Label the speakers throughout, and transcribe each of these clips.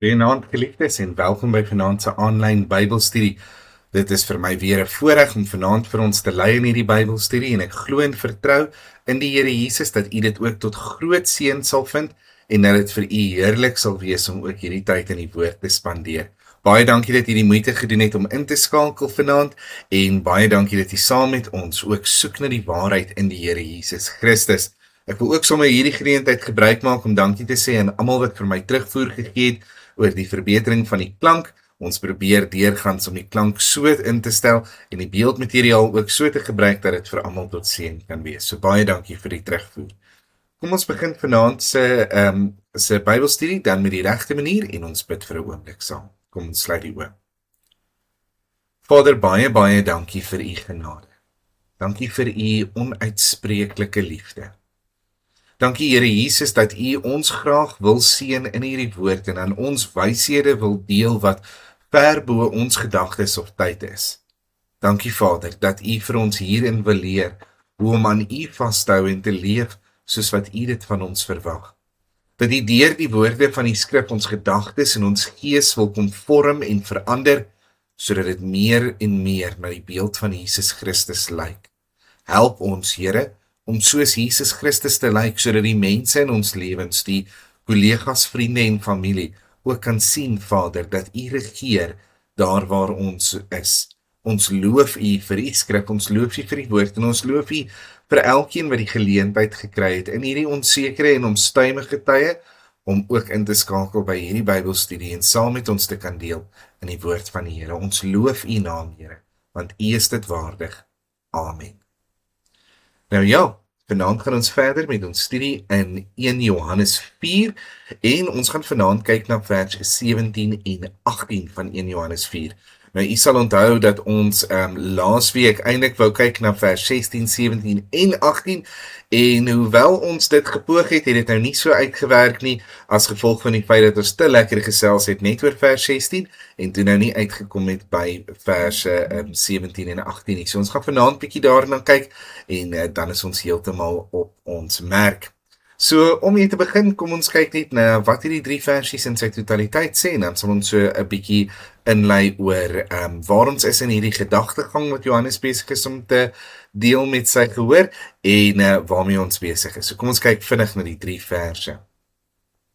Speaker 1: Goeienaand geliefdes en welkom by vanaand se aanlyn Bybelstudie. Dit is vir my weer 'n voorreg om vanaand vir ons te lei in hierdie Bybelstudie en ek glo en vertrou in die Here Jesus dat u dit ook tot groot seën sal vind en dat dit vir u heerlik sal wees om ook hierdie tyd in die woord te spandeer. Baie dankie dat u die moeite gedoen het om in te skakel vanaand en baie dankie dat u saam met ons ook soek na die waarheid in die Here Jesus Christus. Ek wil ook sommer hierdie geleentheid gebruik maak om dankie te sê aan almal wat vir my terugvoer gegee het oor die verbetering van die klank. Ons probeer deurgaans om die klank so in te stel en die beeldmateriaal ook so te gebruik dat dit vir almal tot seën kan wees. So baie dankie vir die terugvoer. Kom ons begin vanaand se Bybelstudie dan met die regte manier en ons bid vir 'n oomblik saam. Kom ons sluit die oë. Vader, baie dankie vir u genade. Dankie vir u onuitspreeklike liefde. Dankie Here Jesus dat u ons graag wil seën in hierdie woord en aan ons wyshede wil deel wat ver bo ons gedagtes of tyd is. Dankie Vader dat u vir ons hierin wil leer hoe om aan u vas te hou en te leef soos wat u dit van ons verwag. Dat u deur die woorde van die skrif ons gedagtes en ons gees wil kom vorm en verander sodat dit meer en meer na die beeld van Jesus Christus lyk. Help ons Here om soos Jesus Christus te lyk, sodat die mense in ons lewens, die kollegas, vriende en familie, ook kan sien, Vader, dat u regeer daar waar ons is. Ons loof u vir u skrif, ons loof u vir die woord, en ons loof u vir elkeen wat die geleentheid gekry het, in hierdie onsekere en onstuimige tye, om ook in te skakel by hierdie Bybelstudie, en saam met ons te kan deel in die woord van die Here. Ons loof u naam, Here, want u is dit waardig. Amen. Nou ja, vanaand gaan ons verder met ons studie in 1 Johannes 4 en ons gaan vanaand kyk na vers 17 en 18 van 1 Johannes 4. Nou, u sal onthou dat ons laasweek eintlik wou kyk na vers 16, 17 en 18 en hoewel ons dit gepoog het, het dit nou nie so uitgewerk nie as gevolg van die feit dat ons te lekker gesels het net oor vers 16 en toe nou nie uitgekom het by verse 17 en 18 nie. So ons gaan vanaand bietjie daarna kyk en dan is ons heeltemal op ons merk. So, om hier te begin, kom ons kyk net na wat hierdie 3 versies in sy totaliteit sê, en dan sal ons so 'n bietjie inlei oor waar ons is in hierdie gedagtegang wat Johannes besig is om te deel met sy gehoor, en waarmee ons besig is. So kom ons kyk vinnig na die 3 verse.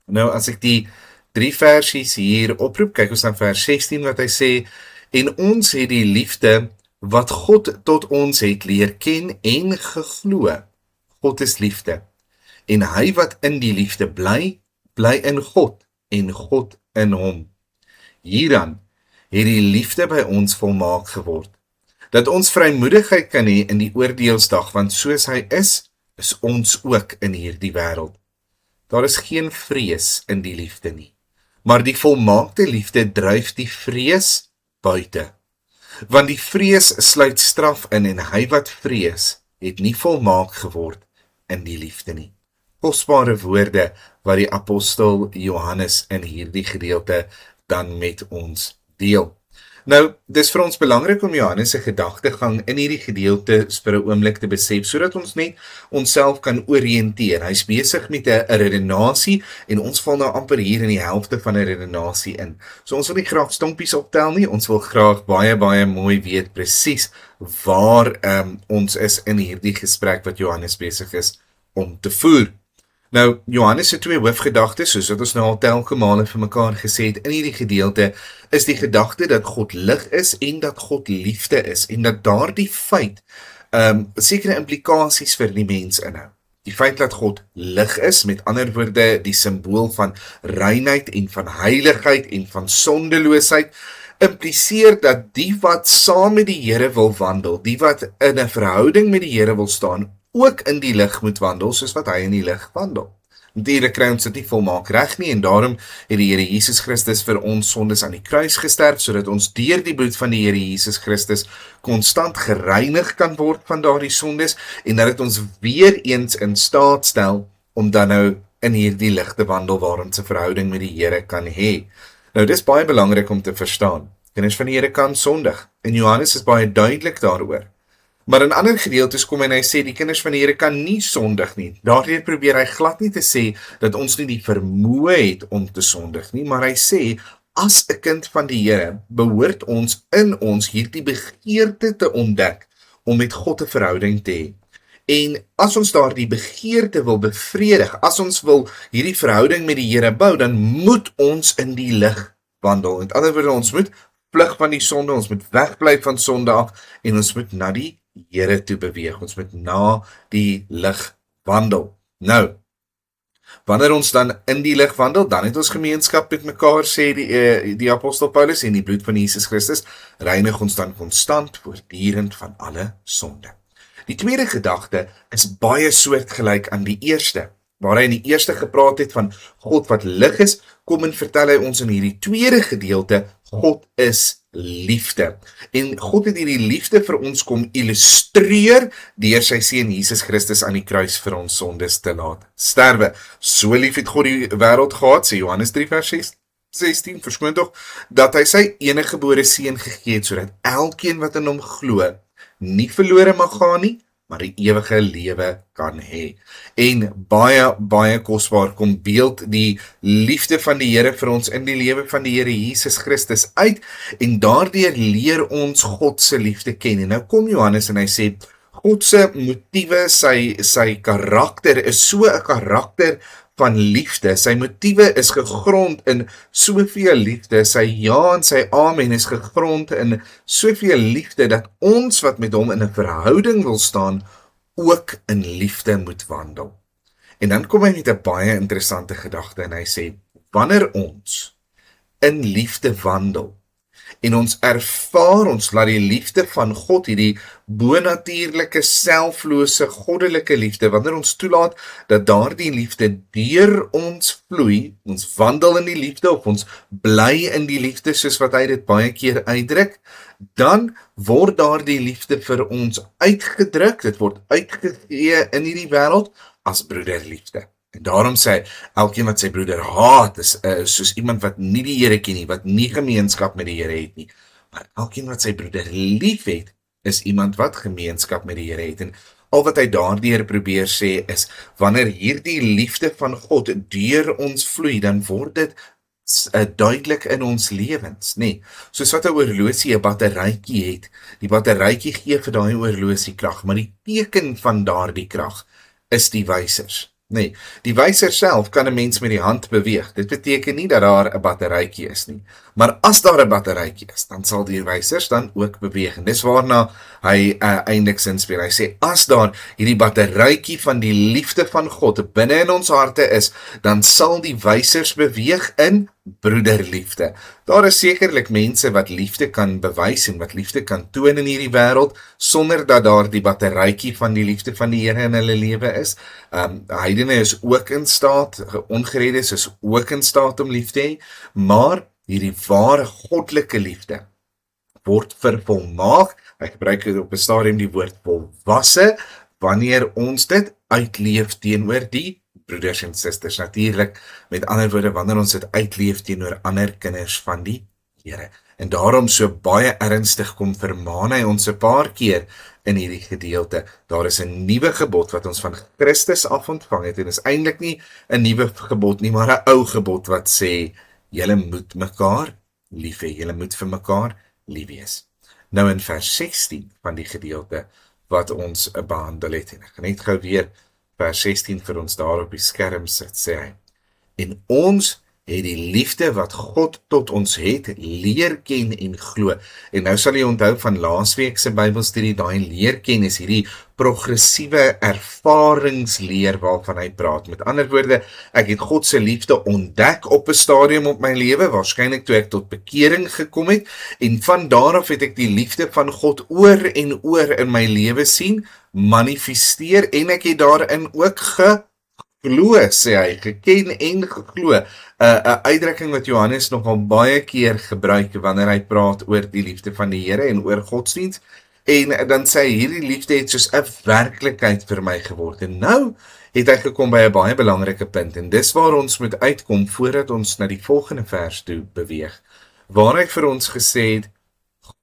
Speaker 1: Nou, as ek die 3 versies hier oproep, kyk ons na vers 16 wat hy sê, en ons het die liefde wat God tot ons het leer ken en geglo. God is liefde. En hy wat in die liefde bly, bly in God en God in hom. Hieraan het die liefde by ons volmaak geword, dat ons vrymoedigheid kan hê in die oordeelsdag, want soos hy is ons ook in hierdie wêreld. Daar is geen vrees in die liefde nie, maar die volmaakte liefde dryf die vrees buite. Want die vrees sluit straf in en hy wat vrees, het nie volmaak geword in die liefde nie. Kosbare woorde wat die apostel Johannes in hierdie gedeelte dan met ons deel. Nou, dis vir ons belangrik om Johannes se gedagtegang in hierdie gedeelte vir 'n oomblik te besef, sodat ons net onsself kan oriënteer. Hy's besig met 'n redenasie en ons val nou amper hier in die helfte van 'n redenasie in. So ons wil nie graag stompies optel nie, ons wil graag baie mooi weet presies waar ons is in hierdie gesprek wat Johannes besig is om te voer. Nou, Johannes se 2 hoofgedagtes, soos wat ons nou al telke male vir mekaar gesê het in hierdie gedeelte, is die gedagte dat God lig is en dat God liefde is en dat daardie feit sekere implikasies vir die mens inhou. Die feit dat God lig is, met ander woorde die simbool van reinheid en van heiligheid en van sondeloosheid, impliseer dat die wat saam met die Here wil wandel, die wat in 'n verhouding met die Here wil staan, ook in die lig moet wandel, soos wat hy in die lig wandel. Natuurlik kry ons dit nie volmaak reg nie, en daarom het die Here Jesus Christus vir ons sondes aan die kruis gesterf, sodat ons deur die bloed van die Here Jesus Christus konstant gereinig kan word van daardie sondes, en dat dit ons weer eens in staat stel, om dan nou in hierdie lig te wandel, waar ons 'n verhouding met die Here kan hê. Nou, dis baie belangrik om te verstaan. Kinders van die Here kan sondig, en Johannes is baie duidelik daaroor. Maar in ander gedeeltes kom en hy sê, die kinders van die Here kan nie sondig nie. Daardeur probeer hy glad nie te sê, dat ons nie die vermoë het om te sondig nie, maar hy sê, as 'n kind van die Here, behoort ons in ons hierdie begeerte te ontdek, om met God 'n verhouding te hê. En as ons daardie begeerte wil bevredig, as ons wil hierdie verhouding met die Here bou, dan moet ons in die lig wandel. Met ander woorde, ons moet vlug van die sonde, ons moet wegbly van sonde af, en ons moet na die Here toe beweeg, ons moet na die lig wandel. Nou, wanneer ons dan in die lig wandel, dan het ons gemeenskap met mekaar, sê die apostel Paulus, en die bloed van Jesus Christus reinig ons dan konstant voortdurend van alle sonde. Die tweede gedagte is baie soortgelyk aan die eerste, waar hy in die eerste gepraat het van God wat lig is, kom en vertel hy ons in hierdie tweede gedeelte, God is liefde. En God het hierdie liefde vir ons kom illustreer deur sy seun Jesus Christus aan die kruis vir ons sondes te laat sterwe. So lief het God die wêreld gehad, sê Johannes 3 vers 16, verskoon tog, dat hy sy enige gebore seun gegee het, sodat elkeen wat in hom glo, nie verlore mag gaan nie, maar die ewige lewe kan hê. En baie kosbaar kom beeld die liefde van die Here vir ons in die lewe van die Here Jesus Christus uit, en daardeur leer ons God se liefde ken. En nou kom Johannes en hy sê, God se motiewe, sy karakter is so 'n karakter van liefde, sy motiewe is gegrond in soveel liefde, sy ja en sy amen is gegrond in soveel liefde, dat ons wat met hom in 'n verhouding wil staan, ook in liefde moet wandel. En dan kom hy met 'n baie interessante gedagte, en hy sê, wanneer ons in liefde wandel, en ons ervaar, ons laat die liefde van God, hierdie bonatuurlike, selflose, goddelike liefde, wanneer ons toelaat dat daardie liefde deur ons vloei, ons wandel in die liefde, of ons bly in die liefde, soos wat hy dit baie keer uitdruk, dan word daardie liefde vir ons uitgedruk, dit word uitgegee in hierdie wêreld as broederliefde. En daarom sê hy, elkeen wat sy broeder haat, is soos iemand wat nie die Here ken nie, wat nie gemeenskap met die Here het nie. Maar elkeen wat sy broeder lief het, is iemand wat gemeenskap met die Here het. En al wat hy daardeur probeer sê is, wanneer hierdie liefde van God deur ons vloei, dan word dit duidelik in ons lewens, nee. Soos wat 'n oorlosie 'n batterytjie het, die batterytjie gee vir daai oorlosie krag, maar die teken van daardie krag is die wysers. Nee, die wyser self kan 'n mens met die hand beweeg. Dit beteken nie dat daar 'n batterytjie is nie. Maar as daar 'n batterytjie is, dan sal die wysers dan ook beweeg. En dis waarna hy eintlik sin speel. Hy sê, as daar hierdie batterytjie van die liefde van God binne in ons harte is, dan sal die wysers beweeg in broederliefde. Daar is sekerlik mense wat liefde kan bewys en wat liefde kan toon in hierdie wêreld, sonder dat daar die batterytjie van die liefde van die Here in hulle lewe is. Heidene is ook in staat, ongereddes is ook in staat om lief te hê, maar hierdie ware goddelike liefde word vervolmaak, hy gebruik op 'n stadium die woord volwasse, wanneer ons dit uitleef teenoor die broeders en susters, natuurlik, met ander woorde, wanneer ons dit uitleef teenoor ander kinders van die Here. En daarom so baie ernstig kom vermaan hy ons 'n paar keer in hierdie gedeelte. Daar is 'n nuwe gebod wat ons van Christus af ontvang het, en is eintlik nie 'n nuwe gebod nie, maar 'n ou gebod wat sê, julle moet mekaar lief hê, julle moet vir mekaar lief wees. Nou in vers 16 van die gedeelte wat ons behandel het, en ek gaan net gou weer vers 16 vir ons daar op die skerm sit, sê hy, en ons het die liefde wat God tot ons het, leer ken en glo. En nou sal jy onthou van laasweek se Bybelstudie, daai leer ken is hierdie progressiewe ervaringsleer waarvan hy praat. Met ander woorde, ek het God se liefde ontdek op 'n stadium op my lewe, waarskynlik toe ek tot bekering gekom het, en van daar af het ek die liefde van God oor en oor in my lewe sien, manifesteer, en ek het daarin ook geglo, sê hy, geken en geglo. 'n uitdrukking wat Johannes nogal baie keer gebruik wanneer hy praat oor die liefde van die Here en oor godsdienst, en dan sê hy, hierdie liefde het soos 'n werklikheid vir my geword. En nou het hy gekom by 'n baie belangrike punt, en dis waar ons moet uitkom voordat ons na die volgende vers toe beweeg, waar hy vir ons gesê het,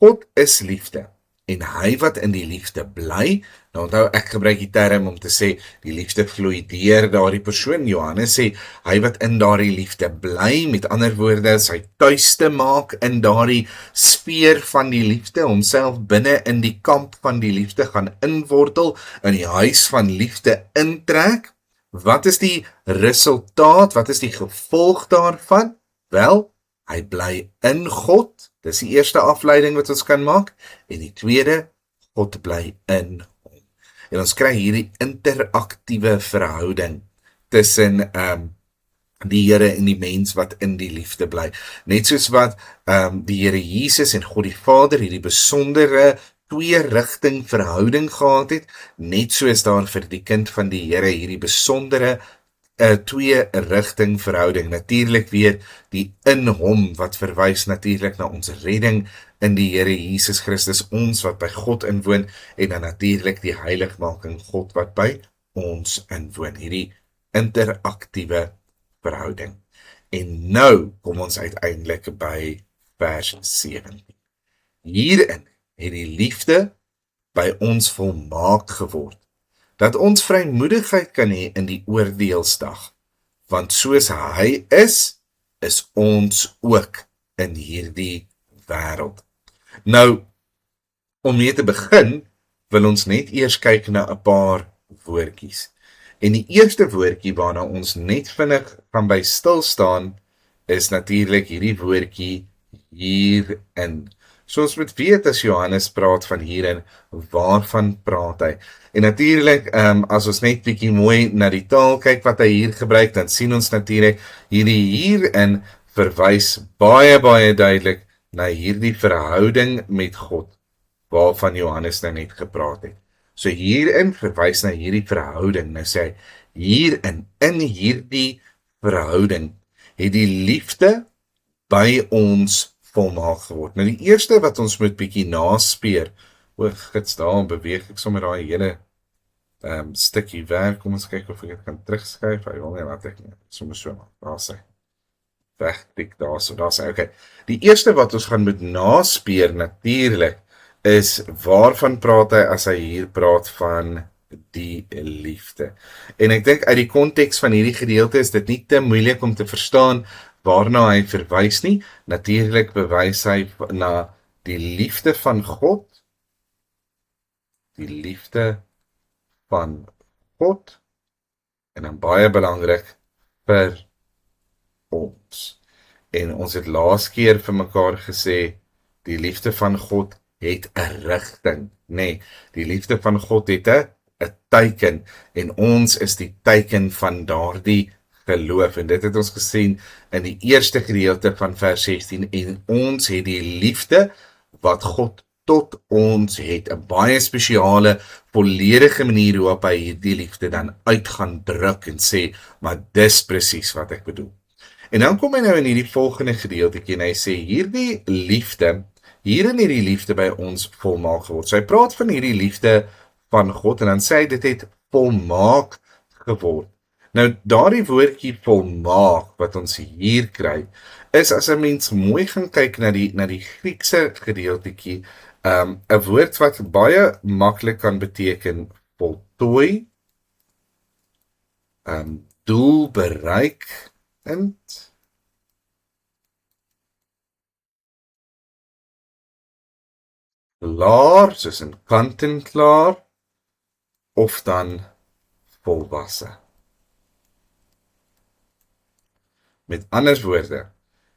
Speaker 1: God is liefde, en hy wat in die liefde bly, nou onthou ek gebruik die term om te sê, die liefde vloei deur daardie persoon. Johannes sê, hy wat in daardie liefde bly, met ander woorde, sy tuiste maak in daardie sfeer van die liefde, homself binne in die kamp van die liefde gaan inwortel, in die huis van liefde intrek. Wat is die resultaat? Wat is die gevolg daarvan? Wel, hy bly in God. Dis die eerste afleiding wat ons kan maak. En die tweede, God bly in hom. En ons kry hierdie interaktiewe verhouding tussen die Here en die mens wat in die liefde bly. Net soos wat die Here Jesus en God die Vader hierdie besondere twee-rigting verhouding gehad het, net soos daar vir die kind van die Here hierdie besondere twee-rigting verhouding. Natuurlik weer die in hom wat verwys natuurlik na ons redding in die Here Jesus Christus, ons wat by God inwoon, en dan natuurlik die heiligmaking God wat by ons inwoon. Hierdie interaktiewe verhouding. En nou kom ons uiteindelik by vers 17. Hierin het die liefde by ons volmaak geword, dat ons vrymoedigheid kan hê in die oordeelsdag, want soos hy is ons ook in hierdie wêreld. Nou, om mee te begin, wil ons net eers kyk na 'n paar woordjies. En die eerste woordjie waarna ons net vinnig gaan by stil staan, is natuurlik hierdie woordjie hierin. So ons moet weet as Johannes praat van hierin, waarvan praat hy? En natuurlik, as ons net bietjie mooi na die taal kyk wat hy hier gebruik, dan sien ons natuurlik hierdie hierin verwys baie duidelik na hierdie verhouding met God, waarvan Johannes nou net gepraat het. So hierin verwys na hierdie verhouding. Nou sê hy, hierin, in hierdie verhouding, het die liefde by ons volmaak geword. Nou die eerste wat ons moet bietjie naspeur, gits daar, beweeg ek sommer daai hele stukkie werk, kom ons kyk of ek dit kan terugskuif, hy wil nie, laat ek nie, sommer so, daar sê, wegtik daar so, okay. Die eerste wat ons gaan moet naspeur natuurlik, is waarvan praat hy as hy hier praat van die liefde. En ek dink uit die konteks van hierdie gedeelte is dit nie te moeilik om te verstaan waarna hy verwys nie. Natuurlik bewys hy na die liefde van God, die liefde van God, en dan baie belangrik vir ons. En ons het laas keer vir mekaar gesê, die liefde van God het 'n rigting, nee, die liefde van God het 'n teiken, en ons is die teiken van daardie geloof, en dit het ons gesien in die eerste gedeelte van vers 16, en ons het die liefde wat God tot ons het, 'n baie spesiale, volledige manier waarop hy die liefde dan uit gaan druk en sê, maar dis presies wat ek bedoel. En dan kom hy nou in hierdie volgende gedeeltetjie en hy sê, hierdie liefde, hierin het die liefde by ons volmaak geword. So hy praat van hierdie liefde van God, en dan sê hy, dit het volmaak geword. Nou, daardie woordjie volmaak, wat ons hier kry, is as 'n mens mooi gaan kyk na die Griekse gedeeltetjie, 'n woord wat baie maklik kan beteken voltooi, doel bereik, klaar, soos in kant en klaar, of dan volwasse. Met ander woorde,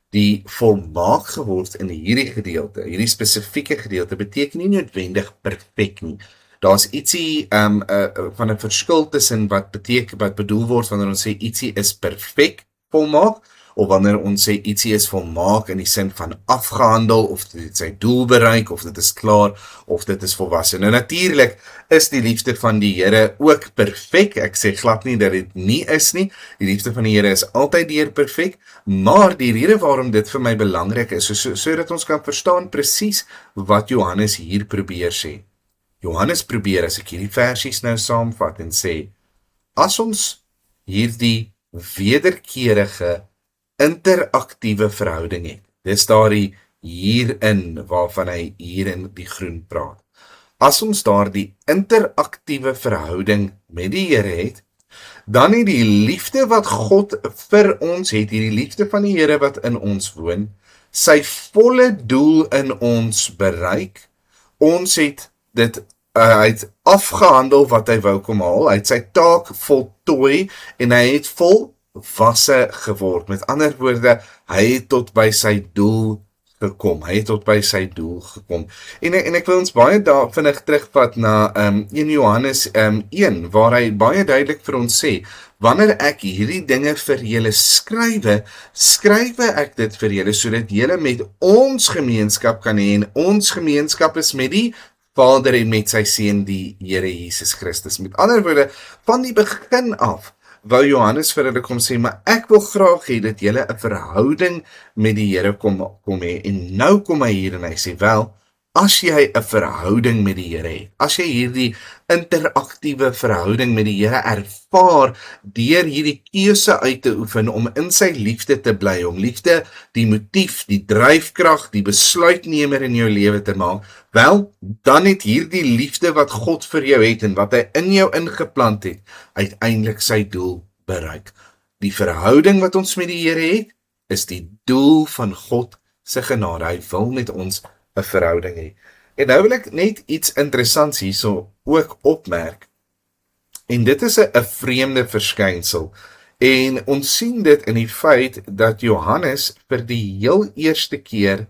Speaker 1: die volmaak geword in hierdie gedeelte, hierdie spesifieke gedeelte, beteken nie noodwendig perfek nie. Daar's ietsie van 'n verskil tussen wat bedoel word wanneer ons sê ietsie is perfek volmaak, of wanneer ons sê ietsie is volmaak in die sin van afgehandel, of dit het sy doel bereik, of dit is klaar, of dit is volwasse. Nou natuurlik is die liefde van die Here ook perfek. Ek sê glad nie dat dit nie is nie. Die liefde van die Here is altyd deur perfek, maar die rede waarom dit vir my belangrik is, sodat ons kan verstaan presies wat Johannes hier probeer sê. Johannes probeer, as ek hierdie versies nou saamvat en sê, as ons hierdie wederkerige interaktiewe verhouding het, dis daardie hierin, waarvan hy hier in die groen praat. as ons daardie interaktiewe verhouding met die Here het, dan het die liefde wat God vir ons het, hierdie liefde van die Here wat in ons woon, sy volle doel in ons bereik. Ons het dit hy het afgehandel wat hy wou kom haal, hy het sy taak voltooi en hy het volwasse geword. Met ander woorde, hy het tot by sy doel gekom. Hy het tot by sy doel gekom. En ek wil ons baie daar vinnig terugvat na 1 Johannes 1, waar hy baie duidelik vir ons sê, wanneer ek hierdie dinge vir julle skrywe ek dit vir julle, sodat julle met ons gemeenskap kan hê, en ons gemeenskap is met die Vader en met sy Seun, die Here Jesus Christus. Met ander woorde, van die begin af, wou Johannes vir hulle kom sê, maar ek wil graag hê dat julle 'n verhouding met die Here kom hê, en nou kom hy hier en hy sê, wel, as jy 'n verhouding met die Here het, as jy hierdie interaktiewe verhouding met die Here ervaar, deur hierdie keuse uit te oefen, om in sy liefde te bly, om liefde die motief, die dryfkrag, die besluitnemer in jou lewe te maak, wel, dan het hierdie liefde wat God vir jou het, en wat hy in jou ingeplant het, uiteindelik sy doel bereik. Die verhouding wat ons met die Here het, is die doel van God se genade. Hy wil met ons 'n verhouding hê. En nou wil ek net iets interessants hierso ook opmerk. En dit is 'n vreemde verskynsel. En ons sien dit in die feit dat Johannes vir die heel eerste keer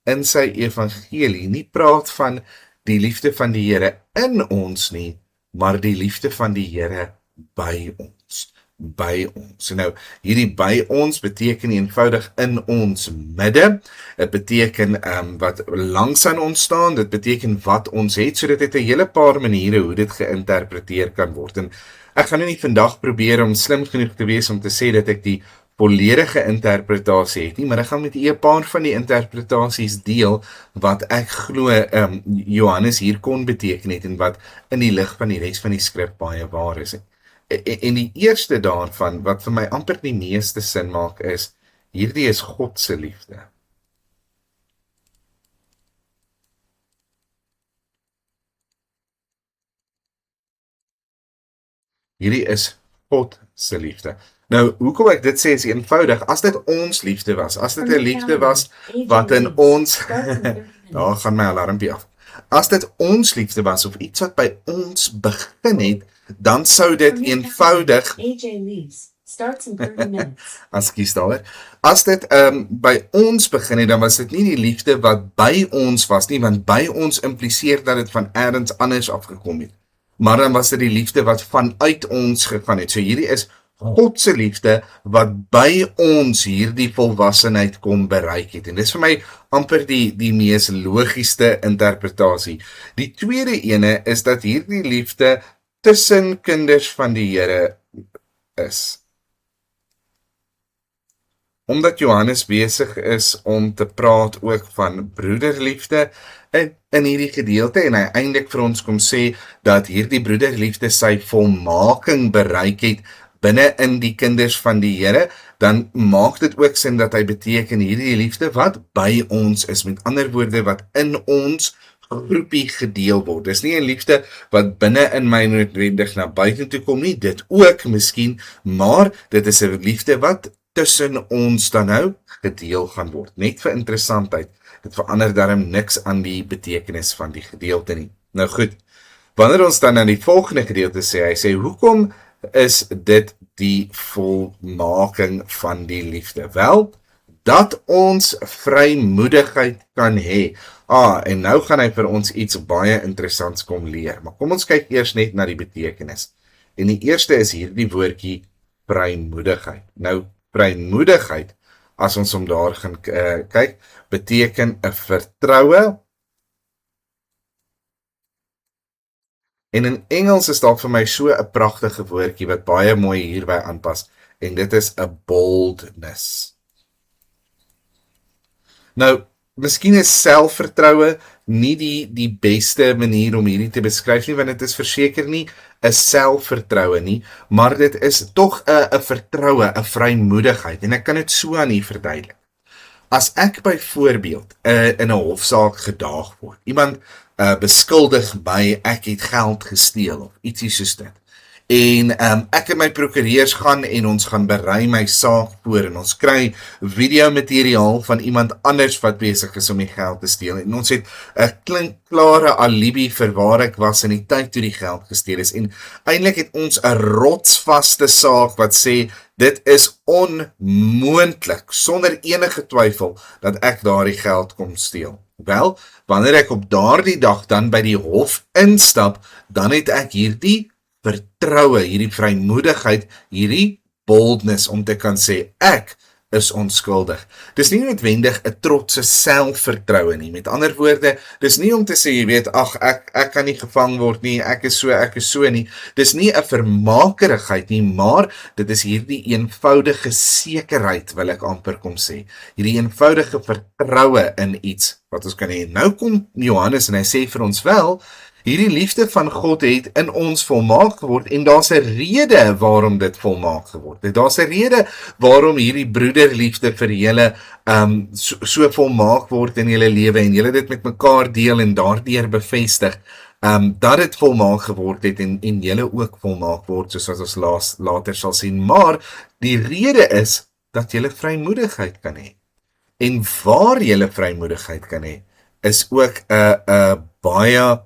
Speaker 1: in sy evangelie nie praat van die liefde van die Here in ons nie, maar die liefde van die Here by ons. By ons. So nou, hierdie by ons beteken eenvoudig in ons midde. Dit beteken wat langs aan ons staan, dit beteken wat ons het, so dit het 'n hele paar maniere hoe dit geïnterpreteer kan word. En ek gaan nou nie vandag probeer om slim genoeg te wees om te sê dat ek die volledige interpretasie het nie, maar ek gaan met 'n paar van die interpretasies deel wat ek glo Johannes hier kon beteken het, en wat in die lig van die res van die skrif baie waar is. En die eerste daarvan, wat vir my amper die meeste sin maak, is, hierdie is God se liefde. Hierdie is God se liefde. Nou, hoekom ek dit sê is eenvoudig, as dit ons liefde was, as dit 'n liefde was wat in ons, daar gaan my alarmpie af. As dit ons liefde was, of iets wat by ons begin het, dan sou dit eenvoudig, Ekskuus daaroor, as dit by ons begin het, dan was dit nie die liefde wat by ons was nie, want by ons impliseer dat dit van elders anders afgekom het, maar dan was dit die liefde wat vanuit ons gegaan het. So hierdie is God se liefde wat by ons hierdie volwassenheid kom bereik het. En dis vir my amper die mees logiesste interpretasie. Die tweede ene is dat hierdie liefde tussen kinders van die Here is. Omdat Johannes besig is om te praat ook van broederliefde in hierdie gedeelte, en hy eintlik vir ons kom sê dat hierdie broederliefde sy volmaking bereik het binne in die kinders van die Here, dan maak dit ook sin dat hy beteken hierdie liefde wat by ons is, met ander woorde wat in ons groepie gedeel word. Dis nie 'n liefde wat binne in my noodwendig na buite toe kom nie, dit ook miskien, maar dit is 'n liefde wat tussen ons dan nou gedeel gaan word. Net vir interessantheid, dit verander daarom niks aan die betekenis van die gedeelte nie. Nou goed, wanneer ons dan aan die volgende gedeelte sê, hy sê, hoekom is dit die volmaking van die liefde? Wel, dat ons vrymoedigheid kan hê. En nou gaan hy vir ons iets baie interessants kom leer. Maar kom ons kyk eers net na die betekenis. En die eerste is hierdie woordjie vrymoedigheid. Nou, vrymoedigheid, as ons om daar gaan kyk, beteken 'n vertroue. En in Engels is daar vir my so 'n pragtige woordjie wat baie mooi hierby aanpas, en dit is 'n boldness. Nou, miskien is selfvertroue nie die beste manier om hierdie te beskryf nie, want dit is verseker nie 'n selfvertroue nie, maar dit is tog 'n vertroue, 'n vrymoedigheid, en ek kan dit so aan u verduidelik. As ek byvoorbeeld in 'n hofsaak gedaag word, iemand beskuldig my, ek het geld gesteel of ietsie soos dit. En ek en my prokureurs gaan en ons gaan berei my saak voor en ons kry video materiaal van iemand anders wat besig is om die geld te steel en ons het 'n klinkklare alibi vir waar ek was in die tyd toe die geld gesteel is en eintlik het ons 'n rotsvaste saak wat sê dit is onmoontlik sonder enige twyfel dat ek daardie geld kom steel. Wel, wanneer ek op daardie dag dan by die hof instap, dan het ek hierdie vertroue, hierdie vrymoedigheid, hierdie boldness om te kan sê, ek is onskuldig. Dis nie noodwendig 'n trotse selfvertroue nie. Met ander woorde, dis nie om te sê, jy weet, ag, ek kan nie gevang word nie, ek is so nie. Dis nie 'n vermakerigheid nie, maar dit is hierdie eenvoudige sekerheid, wil ek amper kom sê. Hierdie eenvoudige vertroue in iets wat ons kan hê. Nou kom Johannes en hy sê vir ons wel, hierdie liefde van God het in ons volmaak geword en daar's 'n rede waarom dit volmaak geword het. Daar's 'n rede waarom hierdie broederliefde vir julle so volmaak word in julle lewe en julle dit met mekaar deel en daardeur bevestig dat dit volmaak geword het en julle ook volmaak word soos wat ons later sal sien. Maar die rede is dat julle vrymoedigheid kan hê. En waar julle vrymoedigheid kan hê is ook 'n baie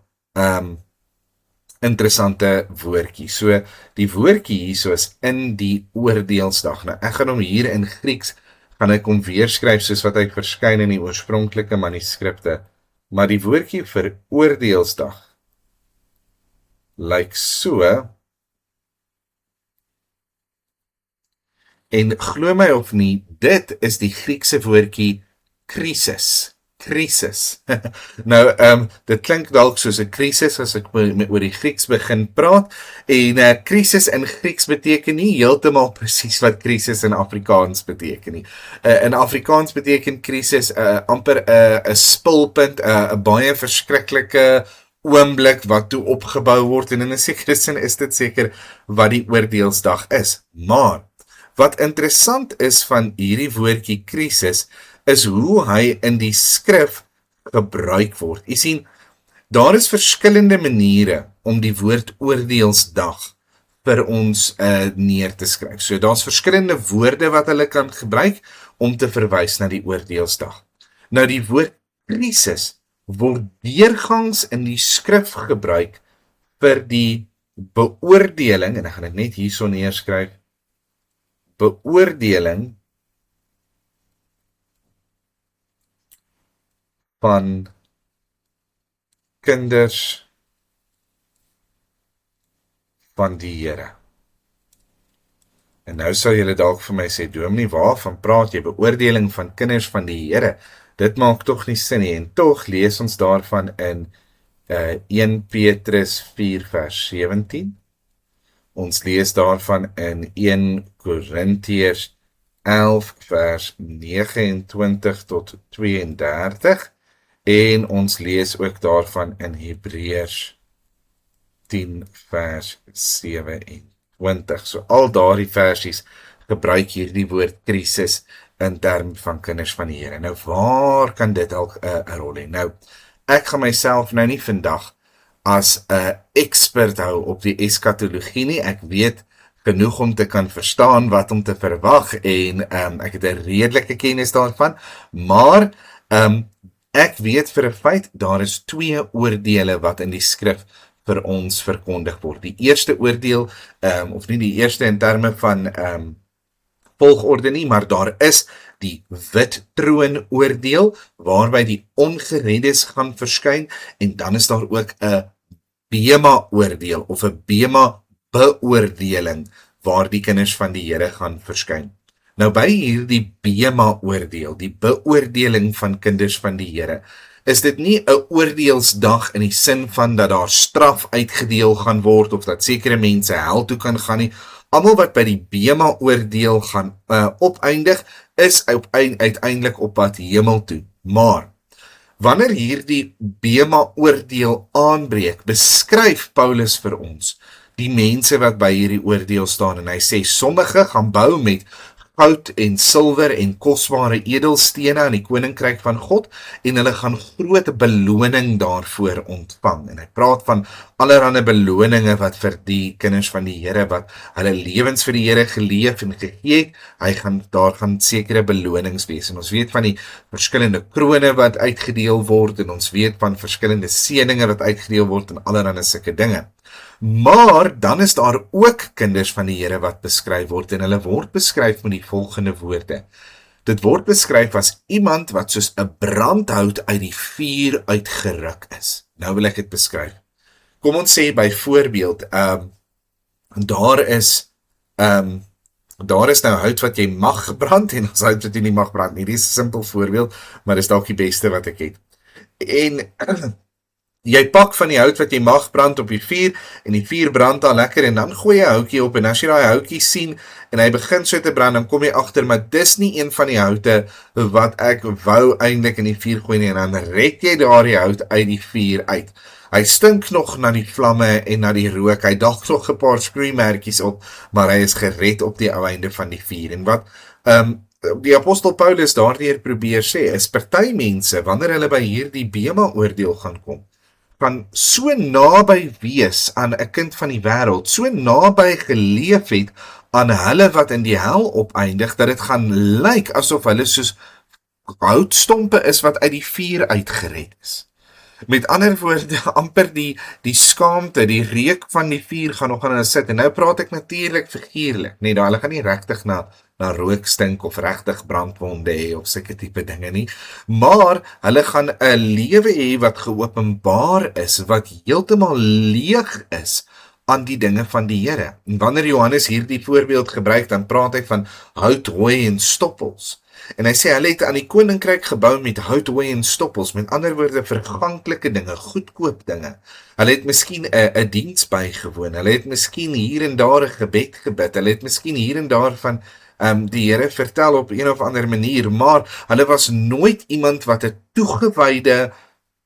Speaker 1: interessante woordjie. So, die woordjie hier is in die oordeelsdag. Nou, ek gaan hom hier in Grieks, gaan ek hom weerskryf soos wat hy verskyn in die oorspronklike manuskripte. Maar die woordjie vir oordeelsdag lyk so, en glo my of nie, dit is die Griekse woordjie krisis. Nou, dit klink dalk soos 'n krisis as ek oor die Grieks begin praat, en krisis in Grieks beteken nie heeltemal presies wat krisis in Afrikaans beteken nie. In Afrikaans beteken krisis amper 'n spulpunt, 'n baie verskriklike oomblik wat toe opgebou word, en in 'n sekere sin is dit seker wat die oordeelsdag is. Maar, wat interessant is van hierdie woordjie krisis, is hoe hy in die skrif gebruik word. Jy sien, daar is verskillende maniere om die woord oordeelsdag vir ons neer te skryf. So daar's verskillende woorde wat hulle kan gebruik om te verwys na die oordeelsdag. Nou die woord krisis word deurgangs in die skrif gebruik vir die beoordeling, en ek gaan dit net hierso neerskryf, beoordeling van kinders van die Here. En nou sal julle dalk vir my sê, Dominee, waarvan praat jy? Beoordeling van kinders van die Here? Dit maak tog nie sin nie, en tog lees ons daarvan in 1 Petrus 4 vers 17. Ons lees daarvan in 1 Korintiërs 11 vers 29 tot 32. En ons lees ook daarvan in Hebreërs 10 vers 27. So al daardie versies gebruik hier die woord krisis in term van kinders van die Here. Nou waar kan dit ook 'n rol hê? Nou, ek gaan myself nou nie vandag as 'n expert hou op die eskatologie nie. Ek weet genoeg om te kan verstaan wat om te verwag en ek het 'n redelike kennis daarvan, maar ek weet vir 'n feit, daar is 2 oordele wat in die skrif vir ons verkondig word. Die eerste oordeel, of nie die eerste in terme van volgorde nie, maar daar is die wit troon oordeel, waarby die ongereddes gaan verskyn, en dan is daar ook 'n bema oordeel, of 'n bema beoordeling, waar die kinders van die Here gaan verskyn. Nou by hierdie bema oordeel, die beoordeling van kinders van die Here, is dit nie 'n oordeelsdag in die sin van dat daar straf uitgedeel gaan word, of dat sekere mense hel toe kan gaan nie. Almal wat by die bema oordeel gaan opeindig, is uiteindelik op pad hemel toe. Maar, wanneer hierdie bema oordeel aanbreek, beskryf Paulus vir ons die mense wat by hierdie oordeel staan, en hy sê, sommige gaan bou met goud en silwer en kosbare edelstene aan die koninkryk van God, en hulle gaan groot beloning daarvoor ontvang. En hy praat van allerlei beloninge wat vir die kinders van die Here, wat hulle lewens vir die Here geleef en gegee het, daar gaan sekere belonings wees. En ons weet van die verskillende krone wat uitgedeel word, en ons weet van verskillende seëninge wat uitgedeel word, en allerlei sulke dinge. Maar dan is daar ook kinders van die Here wat beskryf word, en hulle word beskryf met die volgende woorde. Dit word beskryf as iemand wat soos 'n brandhout uit die vuur uitgeruk is. Nou wil ek dit beskryf. Kom ons sê byvoorbeeld, daar is nou hout wat jy mag brand, en ons hout wat jy nie mag brand nie. Dit is 'n simpel voorbeeld, maar dit is dalk die beste wat ek het. En jy pak van die hout wat jy mag brand op die vuur, en die vuur brand al lekker, en dan gooi jy 'n houtjie op, en as jy daai houtjie sien, en hy begin so te brand, dan kom jy agter, maar dis nie een van die houte wat ek wou eintlik in die vuur gooi nie, en dan red jy daardie hout uit die vuur uit. Hy stink nog na die vlamme en na die rook, hy dalk nog 'n paar skruimertjies op, maar hy is gered op die ou einde van die vuur. En wat die apostel Paulus daardeur probeer sê, is party mense, wanneer hulle by hierdie bema oordeel gaan kom, kan so naby wees aan 'n kind van die wêreld, so naby geleef het aan hulle wat in die hel opeindig, dat dit gaan lyk asof hulle soos houtstompe is wat uit die vuur uitgered is. Met ander woorde, amper die skaamte, die reuk van die vuur gaan nog aan hulle sit, en nou praat ek natuurlik figuurlik, nee, hulle gaan nie regtig na rook stink, of regtig brandwonde hê, of sulke tipe dinge nie, maar hulle gaan 'n lewe hê wat geopenbaar is, wat heeltemal leeg is aan die dinge van die Here. En wanneer Johannes hierdie voorbeeld gebruik, dan praat hy van hout, hooi en stoppels. En hy sê, hulle het aan die koninkryk gebou met hout, hooi en stoppels, met ander woorde verganklike dinge, goedkoop dinge. Hulle het miskien 'n diens bygewoon, hulle het miskien hier en daar 'n gebed gebid, hulle het miskien hier en daar van die Here vertel op een of ander manier, maar hulle was nooit iemand wat 'n toegewyde,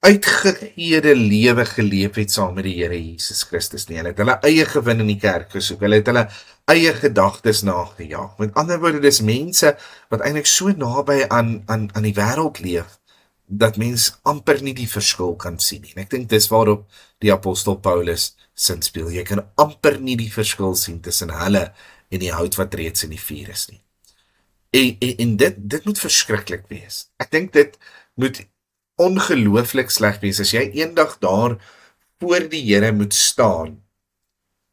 Speaker 1: uitgegeede lewe geleef het saam met die Here Jesus Christus nie. Hulle het hulle eie gewin in die kerk gesoek, hulle het hulle eie gedagtes nagejaag. Met ander woorde, dis mense wat eintlik so naby aan die wêreld leef, dat mens amper nie die verskil kan sien nie. En ek dink dis waarop die apostel Paulus sin speel. Jy kan amper nie die verskil sien tussen hulle en die hout wat reeds in die vuur is nie. En dit moet verskriklik wees. Ek dink dit moet ongelooflik sleg wees, as jy eendag daar voor die Here moet staan,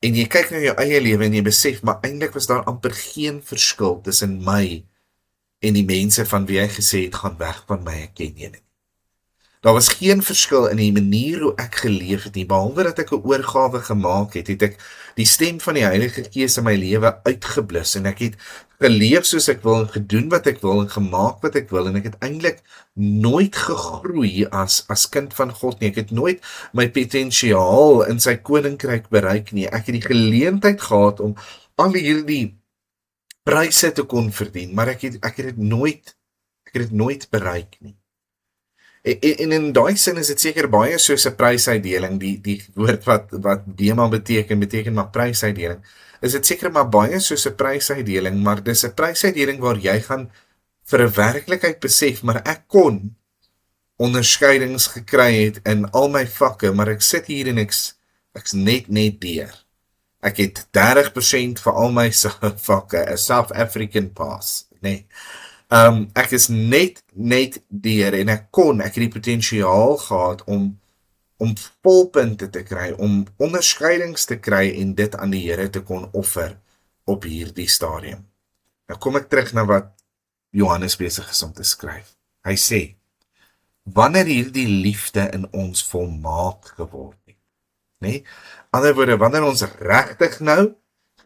Speaker 1: en jy kyk na jou eie lewe, en jy besef, maar eintlik was daar amper geen verskil tussen my en die mense van wie hy gesê het, gaan weg van my, ek ken julle nie. Daar was geen verskil in die manier hoe ek geleef het nie, behalwe dat ek 'n oorgawe gemaak het, het ek die stem van die Heilige Gees in my lewe uitgeblus, en ek het geleef soos ek wil, en gedoen wat ek wil, en gemaak wat ek wil, en ek het eintlik nooit gegroei as kind van God nie. Ek het nooit my potensiaal in sy koninkryk bereik nie. Ek het die geleentheid gehad om al hierdie pryse te kon verdien, maar ek het dit nooit bereik nie. En in daai sin is dit seker baie soos 'n prysuitdeling, die woord wat bema beteken maar prysuitdeling, is dit seker maar baie soos 'n prysuitdeling, maar dis 'n prysuitdeling waar jy gaan vir 'n werklikheid besef, maar ek kon onderskeidings gekry het in al my vakke, maar ek sit hier en ek's net deur. Ek het 30% vir al my vakke, 'n South African pass, nee. Ek is net deur, en ek het die potensiaal gehad om volpunte te kry, om onderskeidings te kry en dit aan die Here te kon offer op hierdie stadium. Nou kom ek terug na wat Johannes besig is om te skryf. Hy sê, wanneer hierdie liefde in ons volmaak geword het, nee? Ander woorde, wanneer ons regtig nou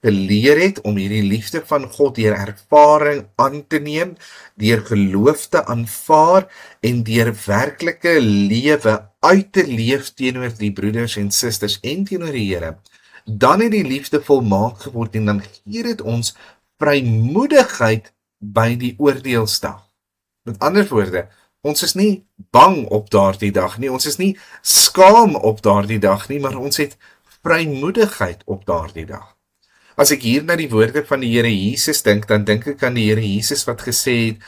Speaker 1: geleer het om hierdie liefde van God deur ervaring aan te neem, deur geloof te aanvaar en deur werklike lewe uit te leef teenoor die broeders en susters en teenoor die Here, dan het die liefde volmaak geword, en dan gee dit ons vrymoedigheid by die oordeelsdag. Met ander woorde, ons is nie bang op daardie dag nie, ons is nie skaam op daardie dag nie, maar ons het vrymoedigheid op daardie dag. As ek hier na die woorde van die Here Jesus dink, dan dink ek aan die Here Jesus wat gesê het,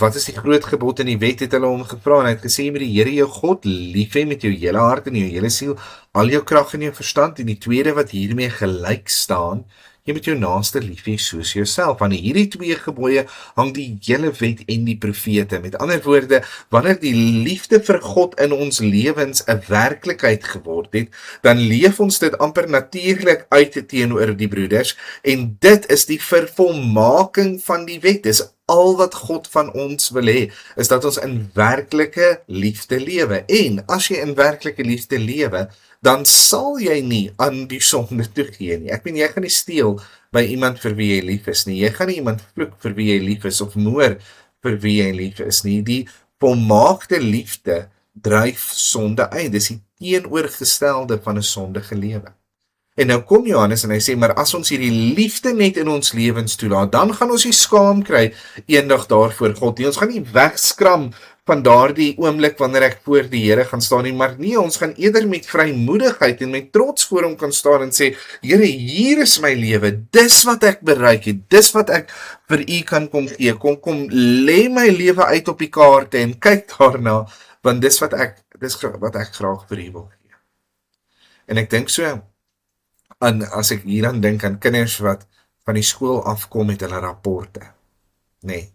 Speaker 1: wat is die groot gebod in die wet, het hulle hom gevra, en hy het gesê, jy moet die Here jou God lief hê met jou hele hart en jou hele siel, al jou krag en jou verstand, en die tweede wat hiermee gelyk staan, jy moet jou naaste lief hê soos jouself. Aan hierdie twee gebooie hang die hele wet en die profete. Met ander woorde, wanneer die liefde vir God in ons lewens 'n werklikheid geword het, dan leef ons dit amper natuurlik uit teenoor die broeders, en dit is die vervolmaking van die wet. Dis al wat God van ons wil hê, is dat ons in werklike liefde lewe. En as jy in werklike liefde lewe, dan sal jy nie aan die sonde toegee nie. Ek meen, jy gaan nie steel by iemand vir wie jy lief is nie. Jy gaan nie iemand vloek vir wie jy lief is, of moor vir wie jy lief is nie. Die volmaakte liefde dryf sonde uit. Dis die teenoorgestelde van 'n sondige lewe. En nou kom Johannes en hy sê, maar as ons hierdie liefde net in ons lewens toelaat, dan gaan ons nie skaam kry eendag daarvoor God nie. Ons gaan nie wegskram van daardie oomblik wanneer ek voor die Here gaan staan nie, maar nee, ons gaan eerder met vrymoedigheid en met trots voor hom kan staan en sê, Here, hier is my lewe, dis wat ek bereik het, dis wat ek vir u kan kom gee, kom lê my lewe uit op die kaarte en kyk daarna, want dis wat ek graag vir u wil gee. En ek dink so, as ek hieraan dink aan kinders wat van die skool afkom met hulle rapporte, nee,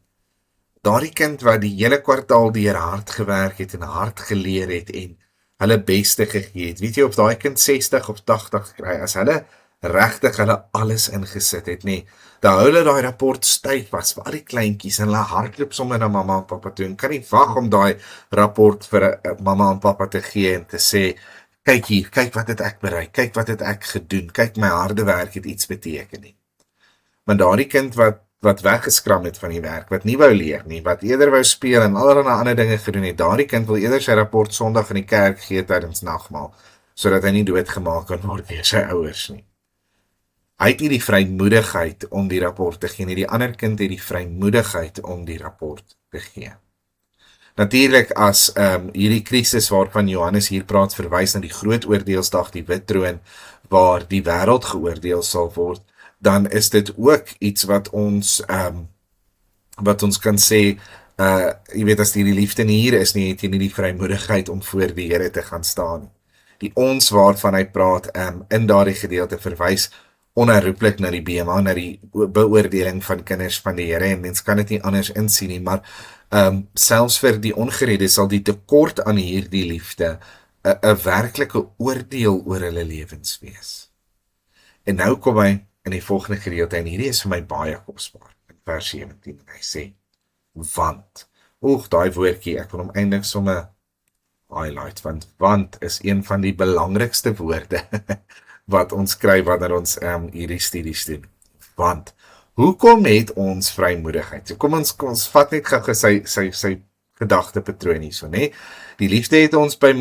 Speaker 1: daardie kind wat die hele kwartaal deur hard gewerk het en hard geleer het en hulle beste gegee het, weet jy of daai kind 60 of 80 kry, as hulle regtig hulle alles ingesit het, nee, dan hou hulle daai rapport styf vas vir al die kleintjies en hulle hardloop sommer na mamma en pappa toe en kan nie wag om daai rapport vir mamma en pappa te gee en te sê, kyk hier, kyk wat het ek bereik, kyk wat het ek gedoen, kyk my harde werk het iets beteken nie. Maar daardie kind wat weggeskram het van die werk, wat nie wou leer nie, wat eerder wou speel en allerlei ander dinge gedoen het, daardie kind wil eerder sy rapport Sondag in die kerk gee tydens nagmaal, sodat hy nie doodgemaak kan word deur sy ouers nie. Hy het nie die vrymoedigheid om die rapport te gee nie, die ander kind het die vrymoedigheid om die rapport te gee. Natuurlik as hierdie krisis waarvan Johannes hier praat verwys na die groot oordeelsdag, die wit troon, waar die wêreld geoordeel sal word, dan is dit ook iets wat ons kan sê, jy weet, as die liefde nie hier is nie, het jy nie die vrymoedigheid om voor die Here te gaan staan. Die ons waarvan hy praat, in daardie gedeelte verwys onherroepelik na die bema, na die beoordeling van kinders van die Here, en mens kan dit nie anders insien nie, maar selfs vir die ongeredde sal die tekort aan hierdie liefde 'n werklike oordeel oor hulle lewens wees. En nou kom hy in die volgende gedeelte, en hierdie is vir my baie kosbaar, in vers 17, hy sê, want, daai woordjie, ek wil hom eintlik sommer highlight, want is een van die belangrikste woorde, wat ons kry wanneer ons hierdie studies doen, want, hoekom het ons vrymoedigheid? So kom ons vat net gou sy gedagtepatroon hier so, nee? Die liefde het ons by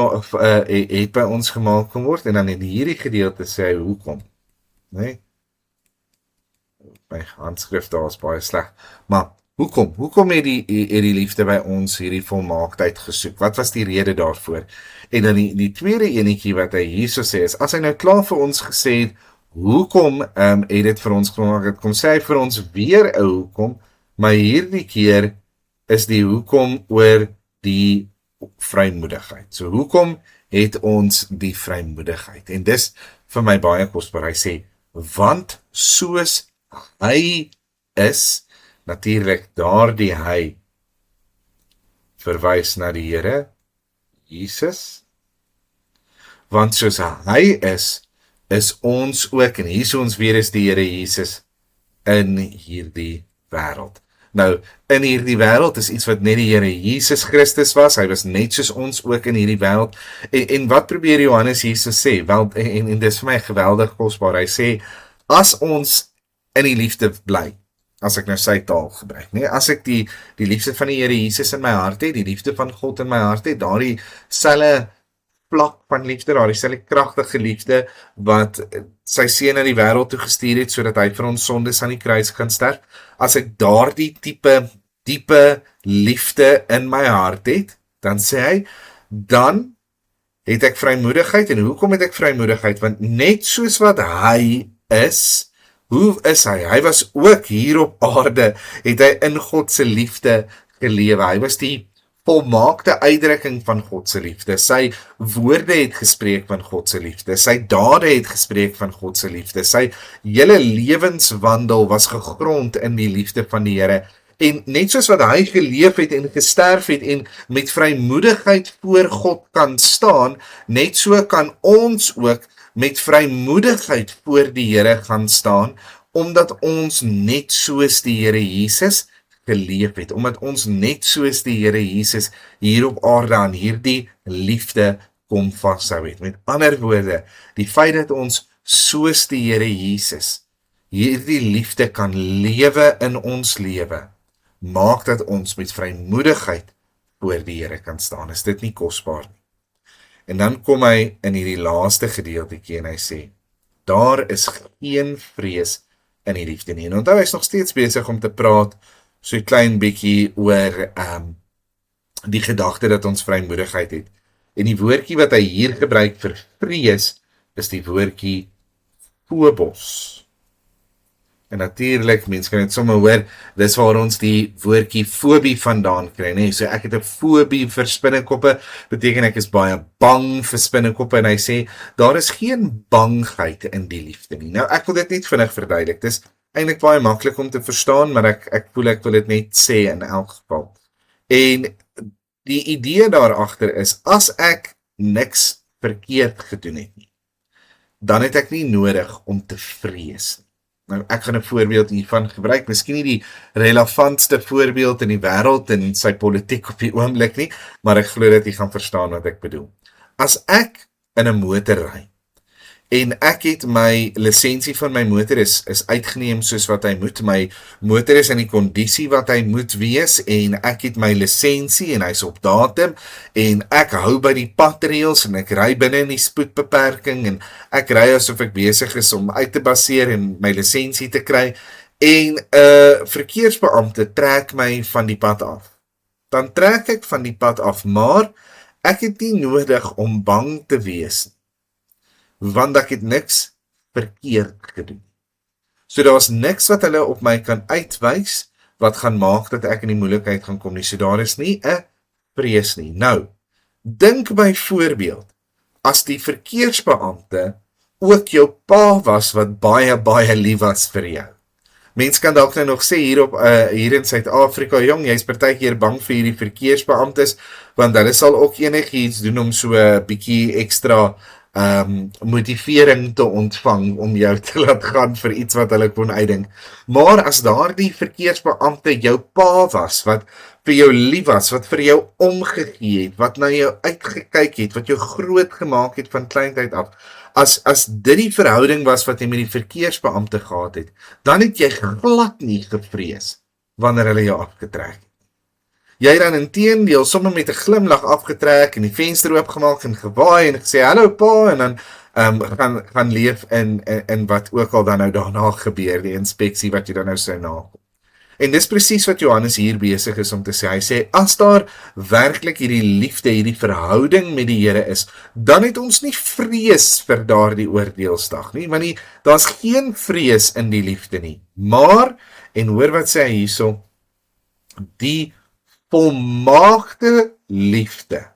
Speaker 1: ons gemaak geword, en dan in hierdie gedeelte sê hy, hoekom? Nee? My handskrif daar is baie sleg, maar hoekom het die liefde by ons hierdie volmaaktheid gesoek? Wat was die rede daarvoor? En dan die tweede enetjie wat hy hier so sê is, as hy nou klaar vir ons gesê het, hoekom het dit vir ons gemaak het, kom sê hy vir ons weer 'n hoekom, maar hierdie keer is die hoekom oor die vrymoedigheid. So hoekom het ons die vrymoedigheid? En dis vir my baie kosbaar. Hy sê, want soos hy is, natuurlik daardie hy verwys na die Here Jesus, want soos hy is ons ook, en hier so ons weer is die Here Jesus in hierdie wêreld. Nou, in hierdie wêreld is iets wat net die Here Jesus Christus was, hy was net soos ons ook in hierdie wêreld, en wat probeer Johannes hier so sê? Wel, en dis vir my geweldig kosbaar, hy sê, as ons in die liefde bly, as ek nou sy taal gebruik, nee, as ek die liefde van die Here Jesus in my hart het, die liefde van God in my hart het, daardie selfe vlak van liefde, daardie selfe kragtige liefde, wat sy seun na die wêreld toe gestuur het, sodat hy vir ons sondes aan die kruis kan sterf, as ek daardie diepe liefde in my hart het, dan sê hy, dan het ek vrymoedigheid, en hoekom het ek vrymoedigheid? Want net soos wat hy is, Hoe is hy? Hy was ook hier op aarde, het hy in God se liefde gelewe. Hy was die volmaakte uitdrukking van God se liefde. Sy woorde het gespreek van God se liefde. Sy dade het gespreek van God se liefde. Sy hele lewenswandel was gegrond in die liefde van die Here. En net soos wat hy geleef het en gesterf het en met vrymoedigheid voor God kan staan, net so kan ons ook met vrymoedigheid voor die Here gaan staan, omdat ons net soos die Here Jesus geleef het, omdat ons net soos die Here Jesus hier op aarde aan hierdie liefde kom vashou het. Met ander woorde, die feit dat ons soos die Here Jesus hierdie liefde kan lewe in ons lewe, maak dat ons met vrymoedigheid voor die Here kan staan. Is dit nie kosbaar nie? En dan kom hy in hierdie laaste gedeeltjie en hy sê, daar is geen vrees in die liefde nie. En onthou, hy is nog steeds besig om te praat so 'n klein bietjie oor die gedagte dat ons vrymoedigheid het. En die woordjie wat hy hier gebruik vir vrees, is die woordjie phobos. En natuurlik, mense kan dit sommer hoor, dis waar ons die woordjie fobie vandaan kry, nee? So ek het 'n fobie vir spinnekoppe, beteken ek is baie bang vir spinnekoppe, en hy sê, daar is geen bangheid in die liefde nie. Nou, ek wil dit net vinnig verduidelik, dis eintlik baie maklik om te verstaan, maar ek voel ek wil dit net sê in elk geval. En die idee daarachter is, as ek niks verkeerd gedoen het nie, dan het ek nie nodig om te vrees nie. Nou, ek gaan 'n voorbeeld hiervan gebruik, miskien nie die relevantste voorbeeld in die wêreld en sy politiek op die oomblik nie, maar ek glo dat jy gaan verstaan wat ek bedoel. As ek in 'n motor ry, en ek het my lisensie van my motor is uitgeneem soos wat hy moet, my motor is in die kondisie wat hy moet wees, en ek het my lisensie, en hy is op datum, en ek hou by die padreëls, en ek ry binne in die spoedbeperking, en ek ry asof ek besig is om uit te baseer en my lisensie te kry, en 'n verkeersbeampte trek my van die pad af. Dan trek ek van die pad af, maar ek het nie nodig om bang te wees nie, want ek het niks verkeerd gedoen. So daar is niks wat hulle op my kan uitwys, wat gaan maak dat ek in die moeilikheid gaan kom nie. So daar is nie 'n vrees nie. Nou, dink byvoorbeeld, as die verkeersbeampte ook jou pa was, wat baie, baie lief was vir jou. Mens kan dalk nou nog sê, hier in Suid-Afrika, jong, jy is partykeer bang vir hierdie verkeersbeamptes, want hulle sal ook enigiets doen om so 'n bietjie ekstra motivering te ontvang om jou te laat gaan vir iets wat hulle kon uitdink. Maar as daardie verkeersbeampte jou pa was, wat vir jou lief was, wat vir jou omgegee het, wat na jou uitgekyk het, wat jou groot gemaak het van kleintyd af, as dit die verhouding was wat jy met die verkeersbeampte gehad het, dan het jy glad nie gevrees wanneer hulle jou afgetrek het. Jy dan inteendeel sommer met 'n glimlag afgetrek en die venster oopgemaak en gewaai en gesê, hallo pa, en dan gaan leef in wat ook al dan nou daarna gebeur, die inspeksie wat jy dan nou sou nakom. En dis presies wat Johannes hier besig is om te sê. Hy sê, as daar werklik hierdie liefde, hierdie verhouding met die Here is, dan het ons nie vrees vir daardie oordeelsdag nie, want daar's geen vrees in die liefde nie. Maar, en hoor wat sê hy hierso, die volmaakte liefde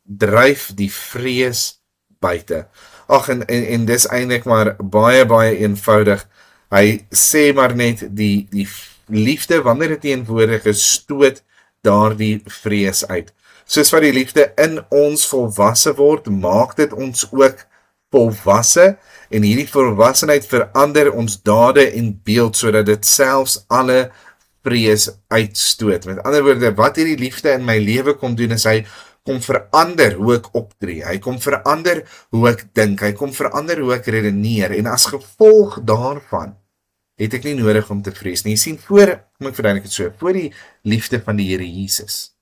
Speaker 1: dryf die vrees buite. Ag, en dis eintlik maar baie, baie eenvoudig. Hy sê maar net die liefde, wanneer dit teenwoordig is, stoot daardie vrees uit. Soos wat die liefde in ons volwasse word, maak dit ons ook volwasse, en hierdie volwassenheid verander ons dade en beeld, sodat dit selfs alle vrees uitstoot. Met ander woorde, wat hierdie liefde in my lewe kom doen, is hy kom verander hoe ek optree, hy kom verander hoe ek dink, hy kom verander hoe ek redeneer, en as gevolg daarvan, het ek nie nodig om te vrees nie. Jy sien, kom ek verduidelik het so, voor die liefde van die Here Jesus,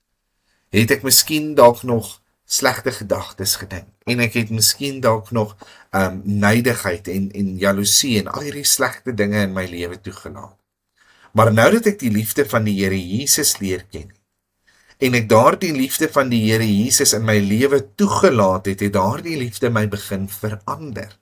Speaker 1: het ek miskien dalk nog slegte gedagtes gedink, en ek het miskien dalk nog nydigheid en jaloesie en al hierdie slegte dinge in my lewe toegelaat. Maar nou dat ek die liefde van die Here Jesus leer ken, en ek daardie liefde van die Here Jesus in my lewe toegelaat het, het daardie liefde my begin verander.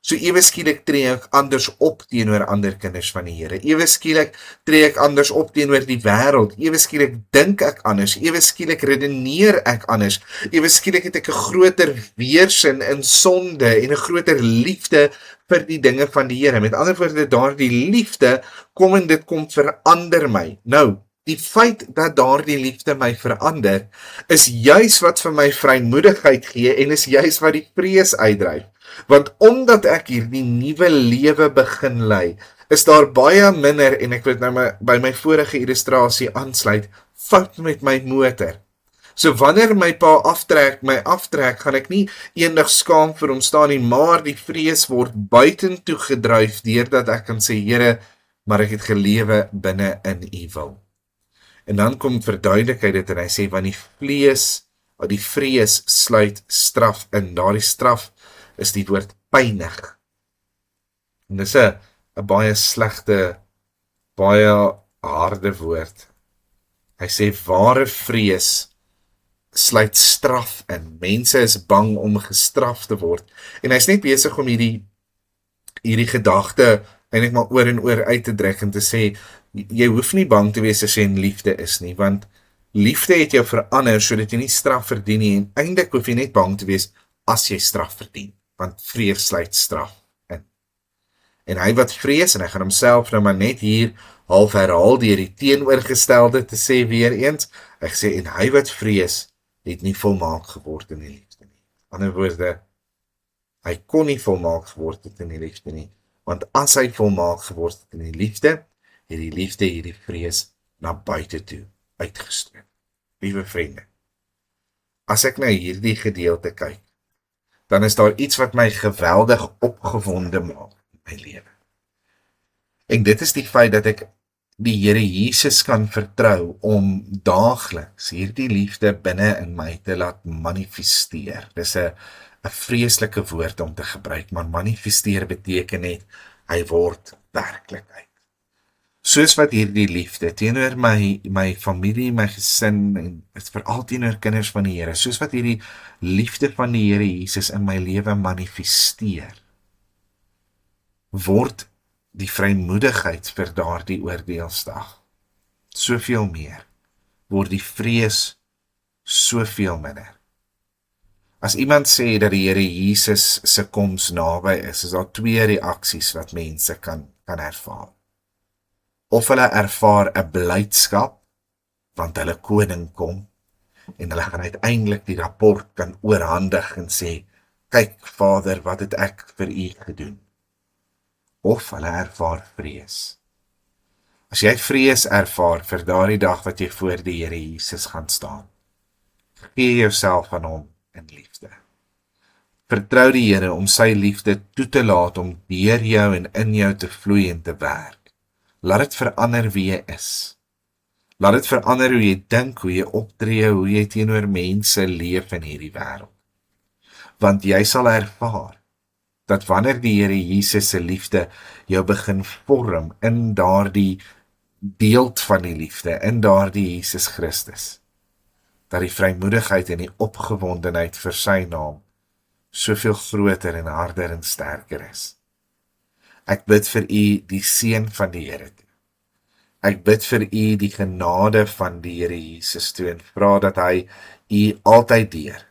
Speaker 1: So ewe skielik tree ek anders op teenoor ander kinders van die Here. Ewe skielik tree ek anders op teenoor die wêreld. Ewe skielik dink ek anders. Ewe skielik redeneer ek anders. Ewe skielik het ek 'n groter weerstand in sonde en 'n groter liefde vir die dinge van die Here. Met ander woorde, daardie liefde kom en dit kom verander my. Nou, die feit dat daardie liefde my verander, is juis wat vir my vrymoedigheid gee en is juis wat die vrees uitdryf. Want omdat ek hierdie nuwe lewe begin lei, is daar baie minder, en ek wil nou by my vorige illustrasie aansluit, fout met my motor. So wanneer my pa my aftrek, gaan ek nie eendag skaam vir hom staan nie, maar die vrees word buitentoe gedryf, deurdat ek kan sê, Here, maar ek het gelewe binne in U wil. En dan kom verduidelik hy dit en hy sê, want die vrees sluit straf in. Daardie straf is die woord pynig. En dis 'n baie slegte, baie harde woord. Hy sê, ware vrees sluit straf in. Mense is bang om gestraf te word. En hy's net besig om hierdie gedagte eintlik maar oor en oor uit te druk en te sê, jy hoef nie bang te wees as jy in liefde is nie, want liefde het jou verander sodat jy nie straf verdien nie, en eintlik hoef jy net bang te wees as jy straf verdien, want vrees sluit straf in. En hy wat vrees, en hy gaan homself nou maar net hier half herhaal deur die teenoorgestelde te sê weer eens, hy sê, en hy wat vrees, het nie volmaak geword in die liefde nie. Ander woorde, hy kon nie volmaak geword het in die liefde nie, want as hy volmaak geword het in die liefde hierdie vrees na buite toe uitgestoot. Liewe vriende, as ek na hierdie gedeelte kyk, dan is daar iets wat my geweldig opgewonde maak in my lewe. En dit is die feit dat ek die Here Jesus kan vertrou om daagliks hierdie liefde binne in my te laat manifesteer. Dis 'n vreeslike woord om te gebruik, maar manifesteer beteken net, hy word werklikheid. Soos wat hierdie liefde teenoor my familie, my gesin, en veral teenoor kinders van die Here, soos wat hierdie liefde van die Here Jesus in my lewe manifesteer, word die vrymoedigheid vir daardie oordeelsdag soveel meer, word die vrees soveel minder. As iemand sê dat die Here Jesus se koms naby is daar twee reaksies wat mense kan ervaar. Of hulle ervaar 'n blydskap, want hulle koning kom, en hulle gaan uiteindelik die rapport kan oorhandig en sê, kyk Vader, wat het ek vir U gedoen? Of hulle ervaar vrees. As jy vrees ervaar vir daardie dag wat jy voor die Here Jesus gaan staan, gee jouself aan hom in liefde. Vertrou die Here om sy liefde toe te laat om deur jou en in jou te vloei en te werk. Laat dit verander wie jy is. Laat dit verander hoe jy dink, hoe jy optree, hoe jy teenoor mense leef in hierdie wêreld. Want jy sal ervaar dat wanneer die Here Jesus se liefde jou begin vorm in daardie beeld van die liefde, in daardie Jesus Christus, dat die vrymoedigheid en die opgewondenheid vir sy naam soveel groter en harder en sterker is. Ek bid vir u die seën van die Here toe. Ek bid vir u die genade van die Here Jesus toe en vra dat hy u altyd deur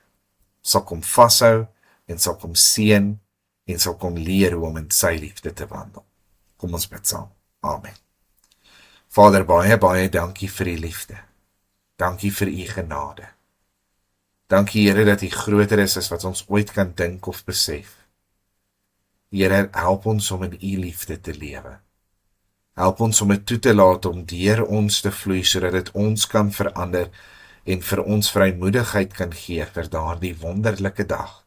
Speaker 1: sal kom vashou en sal kom seën en sal kom leer hoe om in sy liefde te wandel. Kom ons bid saam. Amen. Vader, baie, baie dankie vir u liefde. Dankie vir u genade. Dankie Here dat u groter is as wat ons ooit kan dink of besef. Here, help ons om in u liefde te lewe. Help ons om dit toe te laat om deur ons te vloei, sodat dit ons kan verander en vir ons vrymoedigheid kan gee vir daardie wonderlike dag,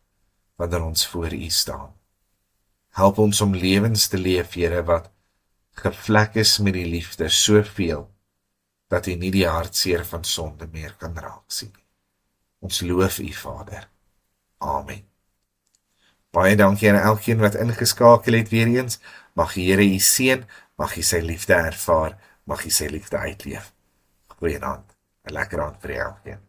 Speaker 1: wanneer ons voor u staan. Help ons om lewens te leef, Here, wat gevlek is met die liefde, soveel, dat u nie die hartseer van sonde meer kan raak sien. Ons loof u, Vader. Amen. Baie dankie aan elkeen wat ingeskakel het weer eens. Mag die Here u seën, mag u sy liefde ervaar, mag u sy liefde uitleef. Goeienaand, 'n lekker aand vir elkeen.